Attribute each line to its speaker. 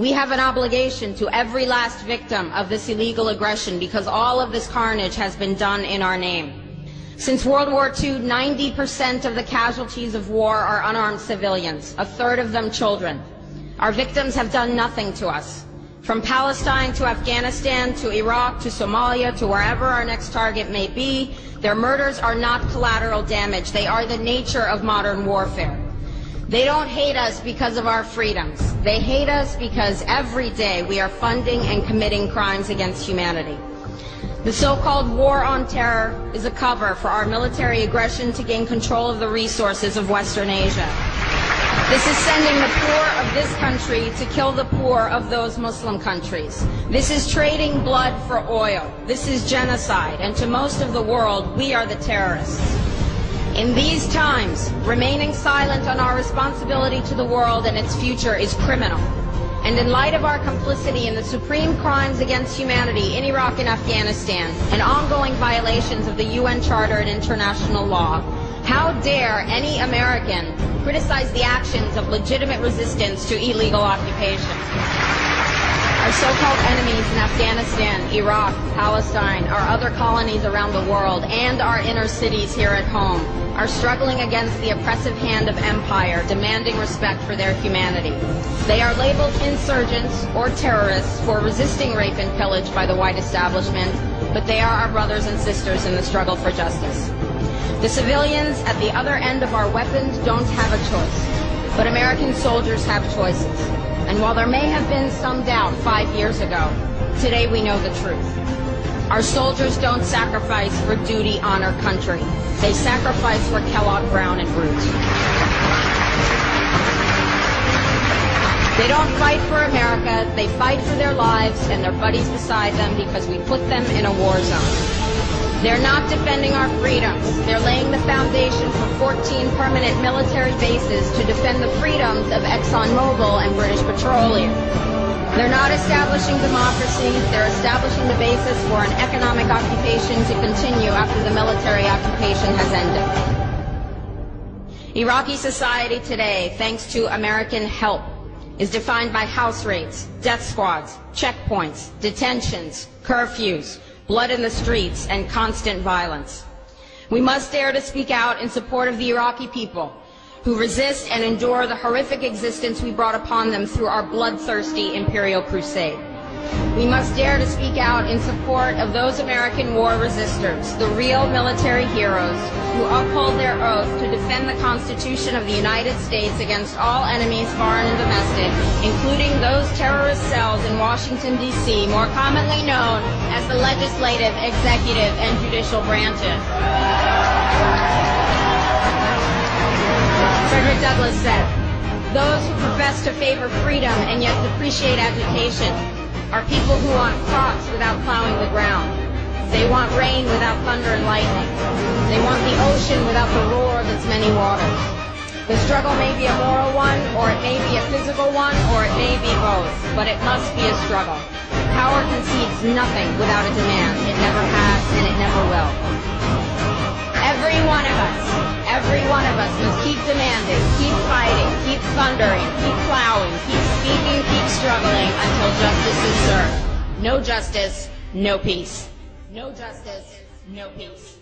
Speaker 1: We have an obligation to every last victim of this illegal aggression because all of this carnage has been done in our name. Since World War II, 90% of the casualties of war are unarmed civilians, a third of them children. Our victims have done nothing to us. From Palestine to Afghanistan to Iraq to Somalia to wherever our next target may be, their murders are not collateral damage. They are the nature of modern warfare. They don't hate us because of our freedoms. They hate us because every day we are funding and committing crimes against humanity. The so-called war on terror is a cover for our military aggression to gain control of the resources of Western Asia. This is sending the poor of this country to kill the poor of those Muslim countries. This is trading blood for oil. This is genocide, and to most of the world, we are the terrorists. In these times, remaining silent on our responsibility to the world and its future is criminal. And in light of our complicity in the supreme crimes against humanity in Iraq and Afghanistan and ongoing violations of the UN Charter and international law, how dare any American criticize the actions of legitimate resistance to illegal occupation? Our so-called enemies in Afghanistan, Iraq, Palestine, our other colonies around the world, and our inner cities here at home are struggling against the oppressive hand of empire, demanding respect for their humanity. They are labeled insurgents or terrorists for resisting rape and pillage by the white establishment, but they are our brothers and sisters in the struggle for justice. The civilians at the other end of our weapons don't have a choice, but American soldiers have choices. And while there may have been some doubt 5 years ago, today we know the truth. Our soldiers don't sacrifice for duty, honor, country. They sacrifice for Kellogg, Brown, and Root. They don't fight for America, they fight for their lives and their buddies beside them because we put them in a war zone. They're not defending our freedoms. They're laying the foundation for 14 permanent military bases to defend the freedoms of ExxonMobil and British Petroleum. They're not establishing democracy. They're establishing the basis for an economic occupation to continue after the military occupation has ended. Iraqi society today, thanks to American help, is defined by house raids, death squads, checkpoints, detentions, curfews, blood in the streets, and constant violence. We must dare to speak out in support of the Iraqi people who resist and endure the horrific existence we brought upon them through our bloodthirsty imperial crusade. We must dare to speak out in support of those American war resistors, the real military heroes who uphold their oath to defend the Constitution of the United States against all enemies, foreign and domestic, including those terrorist cells in Washington, D.C., more commonly known as the legislative, executive, and judicial branches. Frederick Douglass said, "Those who profess to favor freedom and yet depreciate agitation are people who want crops without plowing the ground. They want rain without thunder and lightning. They want the ocean without the roar of its many waters." The struggle may be a moral one, or it may be a physical one, or it may be both, but it must be a struggle. Power concedes nothing without a demand. It never has, and it never will. Every one of us must keep demanding, keep fighting, keep thundering, keep plowing, keep speaking, keep struggling until justice is served. No justice, no peace. No justice, no peace.